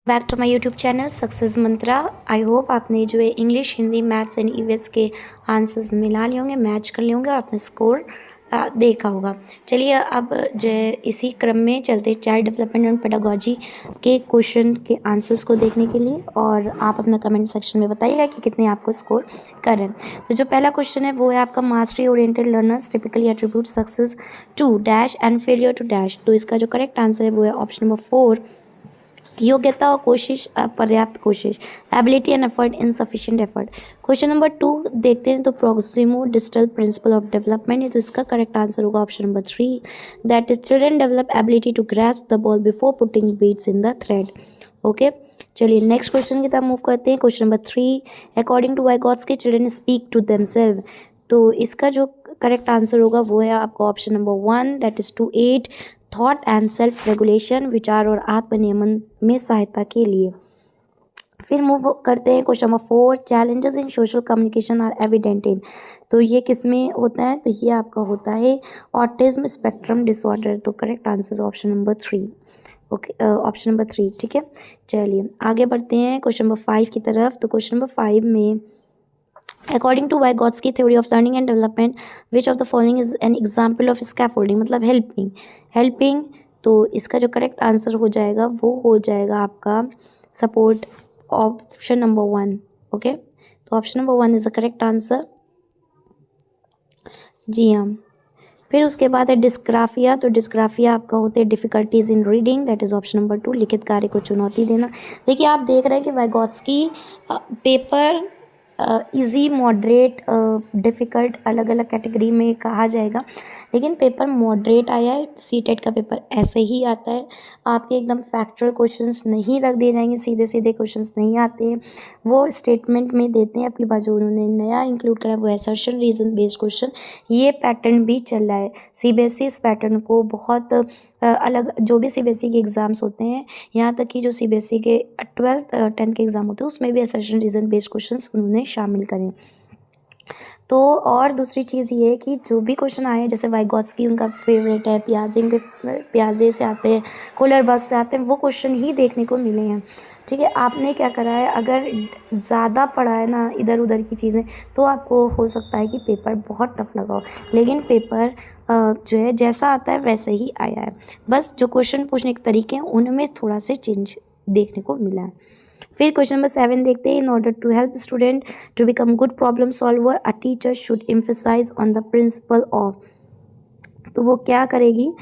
Back to my YouTube channel Success Mantra. I hope आपने जो है English, Hindi, maths and EVS के आंसर्स मिला लिए होंगे, मैच कर लिए होंगे और आपने स्कोर देखा होगा। चलिए अब जो है इसी क्रम में चलते चाइल्ड डेवलपमेंट एंड पेडागोजी के क्वेश्चन के आंसर्स को देखने के लिए, और आप अपना कमेंट सेक्शन में बताइएगा कि कितने आपको स्कोर कर रहे हैं। तो जो पहला क्वेश्चन है वो है आपका mastery oriented learners typically attribute success to dash and failure to dash. तो इसका जो करेक्ट आंसर है वो है ऑप्शन नंबर 4, योग्यता और कोशिश, अपर्याप्त कोशिश, ability and effort, insufficient effort. Question number 2 देखते हैं। तो proximo distal principle of development है, तो इसका करेक्ट आंसर होगा option number 3, that is children develop ability to grasp the ball before putting beats in the thread. Okay, चलिए next question की तरफ मूव करते हैं। Question number 3, according to Vygotsky children speak to themself. तो इसका जो correct answer होगा वो है आपका option number 1, that is to 8 thought and self regulation, विचार और आत्मनियमन में सहायता के लिए। फिर मूव करते हैं question number 4, challenges in social communication are evident in. तो ये किस में होता है? तो ये आपका होता है ऑटिज्म स्पेक्ट्रम डिसऑर्डर। तो correct answer option number 3। Okay, option number 3। ठीक है, चलिए आगे बढ़ते हैं क्वेश्चन नंबर 5 की तरफ। तो क्वेश्चन नंबर 5 में according to Vygotsky theory of learning and development which of the following is an example of scaffolding, मतलब हेल्पिंग। तो इसका जो करेक्ट आंसर हो जाएगा वो हो जाएगा आपका सपोर्ट, ऑप्शन नंबर 1। ओके, तो option number 1 is the correct answer. जी हाँ। फिर उसके बाद है डिस्ग्राफिया। तो डिस्ग्राफिया आपका होते हैं difficulties in reading, that is option number 2, लिखित कार्य को चुनौती देना। देखिए आप देख रहे हैं कि वाइगॉट्स्की पेपर इजी, मॉडरेट, डिफ़िकल्ट अलग अलग कैटेगरी में कहा जाएगा, लेकिन पेपर मॉडरेट आया है। सीटेट का पेपर ऐसे ही आता है, आपके एकदम फैक्चुअल क्वेश्चंस नहीं रख दिए जाएंगे, सीधे सीधे क्वेश्चंस नहीं आते हैं, वो स्टेटमेंट में देते हैं। अपनी बाजू उन्होंने नया इंक्लूड करा वो असर्शन रीजन बेस्ड क्वेश्चन। ये पैटर्न भी चल रहा है। सीबीएसई इस पैटर्न को बहुत अलग, जो भी सीबीएसई के एग्ज़ाम्स होते हैं, यहाँ तक कि जो सीबीएसई के 12th 10th के एग्ज़ाम होते हैं उसमें भी असर्शन रीजन बेस्ड क्वेश्चंस उन्होंने शामिल करें। तो और दूसरी चीज़ ये है कि जो भी क्वेश्चन आए, जैसे वाइगॉट्स्की उनका फेवरेट है, पियाजे से आते हैं, कोलरबर्ग से आते हैं, वो क्वेश्चन ही देखने को मिले हैं। ठीक है, आपने क्या करा है, अगर ज़्यादा पढ़ा है ना इधर उधर की चीज़ें, तो आपको हो सकता है कि पेपर बहुत टफ लगा हो, लेकिन पेपर जो है जैसा आता है वैसे ही आया है, बस जो क्वेश्चन पूछने के तरीके हैं उनमें थोड़ा से चेंज देखने को मिला है। फिर क्वेश्चन नंबर 7 देखते हैं। In order to help student to become good problem solver, a teacher should emphasize on the principle of. तो वो क्या करेगी,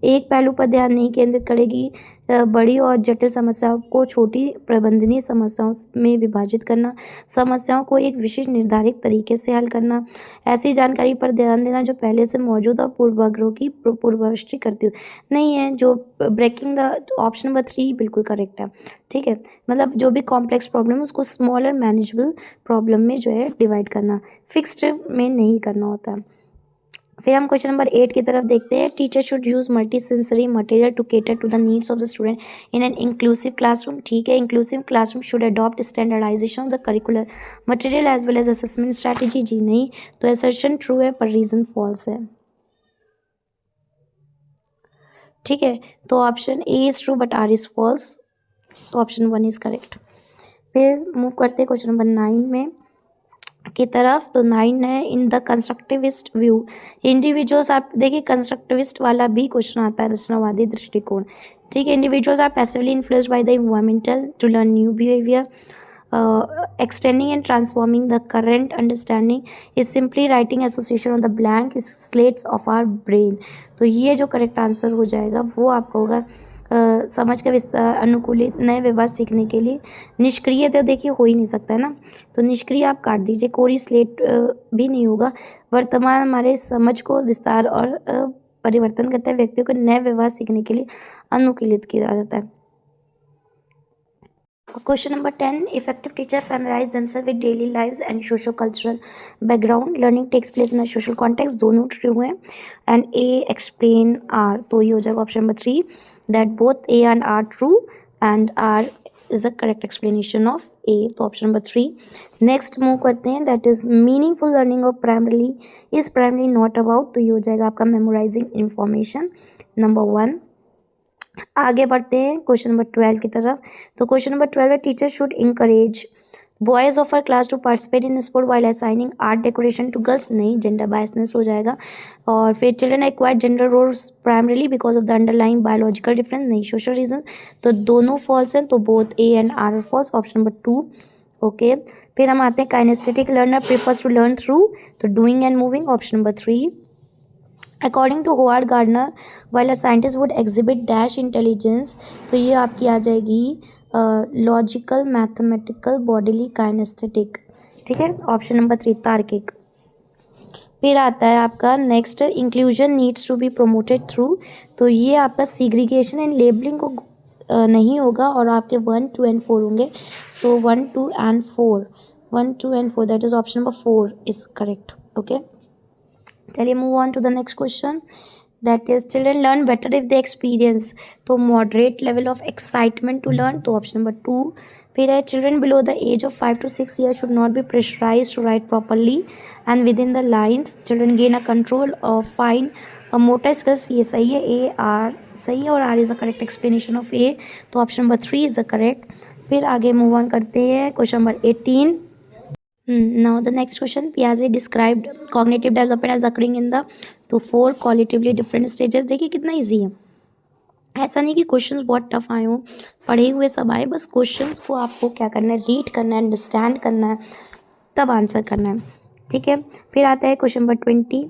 एक पहलू पर ध्यान नहीं केंद्रित करेगी, बड़ी और जटिल समस्याओं को छोटी प्रबंधनीय समस्याओं में विभाजित करना, समस्याओं को एक विशिष्ट निर्धारित तरीके से हल करना, ऐसी जानकारी पर ध्यान देना जो पहले से मौजूद और पूर्वाग्रहों की पूर्वदृष्टि करती हो। नहीं है जो ब्रेकिंग द, ऑप्शन नंबर 3 बिल्कुल करेक्ट है। ठीक है, मतलब जो भी कॉम्प्लेक्स प्रॉब्लम है उसको स्मॉलर मैनेजेबल प्रॉब्लम में जो है डिवाइड करना, फिक्स्ड में नहीं करना होता है। फिर हम क्वेश्चन नंबर 8 की तरफ देखते हैं। Teacher should use multi sensory material to cater to the needs of the student in an inclusive classroom. ठीक है, inclusive classroom should adopt standardisation of the curricular material as well as assessment strategy. जी नहीं, तो assertion true है पर reason false है। ठीक है, तो option A is true but R is false, तो ऑप्शन 1 इज करेक्ट। फिर मूव करते हैं क्वेश्चन नंबर 9 में की तरफ। तो 9 है, in the constructivist view individuals, आप देखिए कंस्ट्रक्टिविस्ट वाला भी क्वेश्चन आता है, रचनावादी दृष्टिकोण। ठीक है, individuals are passively influenced by the environmental to learn new behaviour, extending and transforming the current understanding is simply writing association on the blank slates of our brain। तो ये जो करेक्ट आंसर हो जाएगा वो आपका होगा समझ का विस्तार, अनुकूलित, नए व्यवहार सीखने के लिए। निष्क्रिय तो देखिए हो ही नहीं सकता है ना, तो निष्क्रिय आप काट दीजिए, कोरी स्लेट भी नहीं होगा। वर्तमान हमारे समझ को विस्तार और परिवर्तन करता है, व्यक्तियों को नए व्यवहार सीखने के लिए अनुकूलित किया जाता है। Question number 10, effective teacher familiarise themselves with daily lives and socio cultural background, learning takes place in social context, दोनों ट्रू हैं। एंड ए एक्सप्लेन आर, तो ये हो जाएगा option number 3, that both A and R true and R is the correct explanation of A, तो option number 3। Next move करते हैं, that is meaningful learning of primarily is primarily not about, तो ये हो जाएगा आपका मेमोराइजिंग इंफॉर्मेशन, नंबर 1। आगे बढ़ते हैं क्वेश्चन नंबर 12 की तरफ। तो क्वेश्चन नंबर 12 है teacher should encourage boys of our class to participate in sport while assigning art decoration to girls. नहीं, जेंडर बायसनेस हो जाएगा। और फिर children acquire gender roles primarily because of the underlying biological difference. नहीं, social reason. तो दोनों false हैं, तो both A and R false, option number 2। Okay, फिर हम आते हैं kinesthetic learner prefers to learn through, तो doing and moving, option number 3। According to Howard Gardner while a scientist would exhibit dash intelligence, तो ये आपकी आ जाएगी लॉजिकल, मैथमेटिकल, बॉडीली, काइनेस्थेटिक। ठीक है, ऑप्शन नंबर 3 तार्किक। फिर आता है आपका next, inclusion needs to be promoted through, तो ये आपका सीग्रीगेशन एंड लेबलिंग को नहीं होगा, और आपके 1, 2 एंड 4 होंगे। So 1, 2 and 4, 1, 2 and 4, that is option number 4 is correct. Okay, चलिए move on to the next question, that is children learn better if they experience, तो moderate level of excitement to learn, तो option number 2। फिर है children below the age of 5 to 6 years should not be pressurise to write properly and within the lines, children gain a control of fine motor skills. ये सही है, A R सही है, और R is the correct explanation of A, तो option number 3 is the correct. फिर आगे move on करते हैं question number 18। Now the next question, Piaget described cognitive development as occurring in the, तो 4 qualitatively different stages। देखिए कितना easy है, ऐसा नहीं कि क्वेश्चंस बहुत टफ आए हों, पढ़े हुए सब आए, बस क्वेश्चंस को आपको क्या करना है, रीड करना है, अंडरस्टैंड करना है, तब आंसर करना है। ठीक है, फिर आता है question number 20।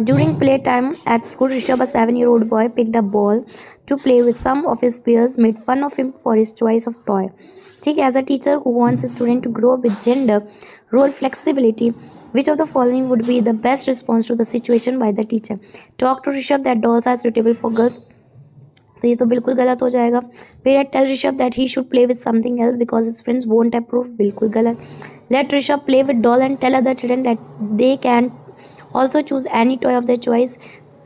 During playtime at school, Rishabh, a 7-year-old boy, picked a ball to play with. Some of his peers made fun of him for his choice of toy. ठीक है, as a teacher who wants a student to grow up with gender role flexibility, which of the following would be the best response to the situation by the teacher? Talk to Rishabh that dolls are suitable for girls, तो ये तो बिल्कुल गलत हो जाएगा। फिर tell Rishabh that he should play with something else because his friends won't approve, बिल्कुल गलत। Let Rishabh play with doll and tell other children that they can also choose any toy of their choice,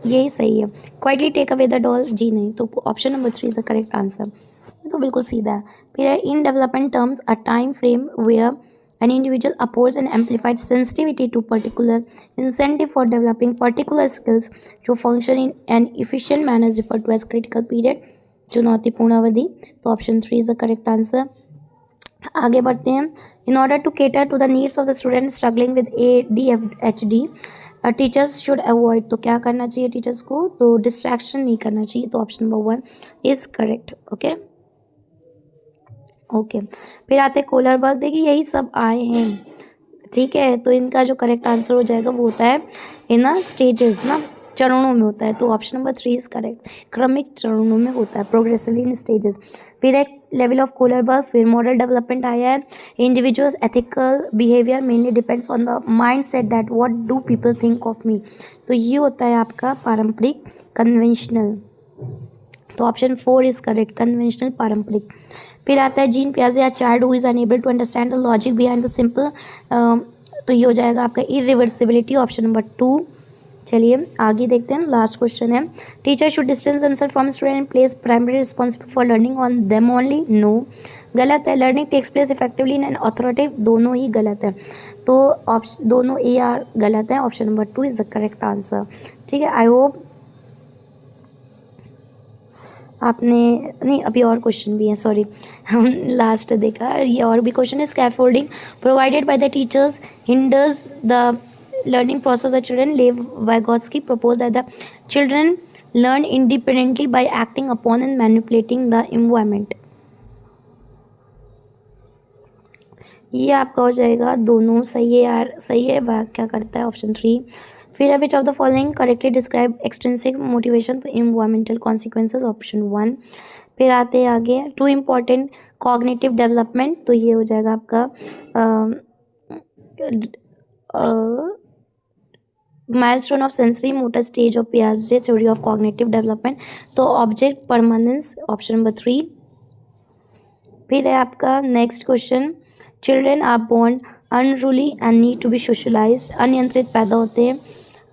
यही सही है। Quietly take away the doll, जी नहीं, तो option number 3 is the correct answer, ये तो बिल्कुल सीधा है। फिर है in development terms a time frame where an individual upholds an amplified sensitivity to particular incentive for developing particular skills to function in an efficient manner is referred to as critical period, चुनौतीपूर्ण अवधि, तो option 3 is the correct answer. आगे बढ़ते हैं, in order to cater to the needs of the student struggling with ADHD, teachers should avoid, तो क्या करना चाहिए टीचर्स को, तो डिस्ट्रैक्शन नहीं करना चाहिए, तो option number 1 is correct. Okay, फिर आते कोलर बग, देखिए यही सब आए हैं। ठीक है, तो इनका जो करेक्ट आंसर हो जाएगा वो होता है इन स्टेजेस ना, चरणों में होता है, तो ऑप्शन नंबर 3 इज करेक्ट, क्रमिक चरणों में होता है, प्रोग्रेसिवली इन स्टेजेस। फिर एक लेवल ऑफ कोलर बग, फिर मॉडल डेवलपमेंट आया है, individuals ethical behaviour mainly depends on the mind set that what do people think of me, तो ये होता है आपका पारंपरिक, कन्वेंशनल, तो ऑप्शन 4 इज करेक्ट, कन्वेंशनल, पारंपरिक। फिर आता है जीन पियाजे, a child who is unable to understand the logic behind the simple, तो ये हो जाएगा आपका इरिवर्सिबिलिटी, ऑप्शन नंबर 2। चलिए आगे देखते हैं, लास्ट क्वेश्चन है, teacher should distance himself from student and place primary responsible for learning on them only, no, गलत है। Learning takes place effectively in an authoritative, दोनों ही गलत है, तो ऑप्शन दोनों ए आर गलत है, option number 2 is the correct answer. ठीक है, आई होप आपने, नहीं अभी और क्वेश्चन भी हैं, सॉरी हम लास्ट देखा, ये और भी क्वेश्चन है, scaffolding provided by the teachers hinders the learning process of the children. Lev Vygotsky proposed that the children learn independently by acting upon and manipulating the environment. ये आपका हो जाएगा, दोनों सही है यार, सही है, वह क्या करता है, ऑप्शन 3। फिर है विच of the following correctly describe extrinsic motivation, तो इन्वायरमेंटल कॉन्सिक्वेंसेज, ऑप्शन 1। फिर आते हैं आगे, टू इम्पॉर्टेंट कॉग्निटिव डेवलपमेंट, तो ये हो जाएगा आपका milestone of sensory motor stage of पियाजे थ्योरी ऑफ कॉग्निटिव डेवलपमेंट, तो ऑब्जेक्ट परमानेंस, ऑप्शन नंबर 3। फिर है आपका next question, children are born unruly and need to be socialised, अनियंत्रित पैदा होते हैं,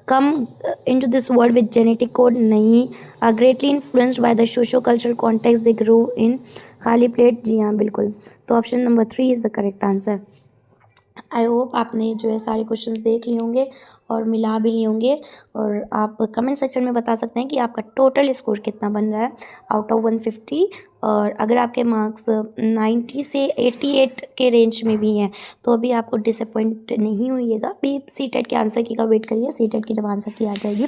come into this world with genetic code, नहीं, are greatly influenced by the socio cultural context they grow in, खाली plate, जी हाँ बिल्कुल, तो option number 3 is the correct answer. I hope आपने जो है सारे क्वेश्चंस देख लिए होंगे और मिला भी लिए होंगे, और आप कमेंट सेक्शन में बता सकते हैं कि आपका टोटल स्कोर कितना बन रहा है आउट ऑफ 150। और अगर आपके मार्क्स 90 से 88 के रेंज में भी हैं तो अभी आपको डिसअपॉइंट नहीं होइएगा। अभी सीटेट के आंसर की का वेट करिए। सीटेट की जब आंसर की आ जाएगी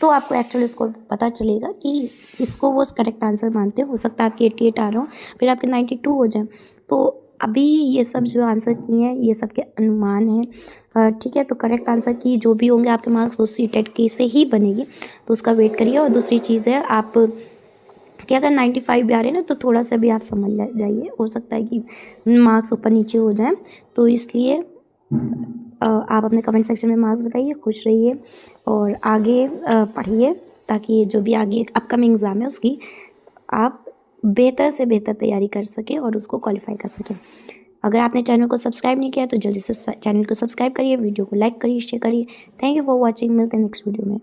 तो आपको एक्चुअल स्कोर पता चलेगा कि इसको वो करेक्ट आंसर मानते हो सकता है आपके 88 आ रहा हो, फिर आपके 92 हो जाए। तो अभी ये सब जो आंसर किए हैं ये सब के अनुमान हैं, ठीक है। तो करेक्ट आंसर की जो भी होंगे आपके मार्क्स वो सीटेट की से ही बनेगी, तो उसका वेट करिए। और दूसरी चीज़ है, आप क्या अगर 95 भी आ रहे हैं ना तो थोड़ा सा भी आप समझ जाइए, हो सकता है कि मार्क्स ऊपर नीचे हो जाएं, तो इसलिए आप अपने कमेंट सेक्शन में मार्क्स बताइए। खुश रहिए और आगे पढ़िए, ताकि जो भी आगे अपकमिंग एग्ज़ाम है उसकी आप बेहतर से बेहतर तैयारी कर सकें और उसको क्वालिफाई कर सकें। अगर आपने चैनल को सब्सक्राइब नहीं किया तो जल्दी से चैनल को सब्सक्राइब करिए, वीडियो को लाइक करिए, शेयर करिए। Thank you for watching. मिलते हैं नेक्स्ट वीडियो में।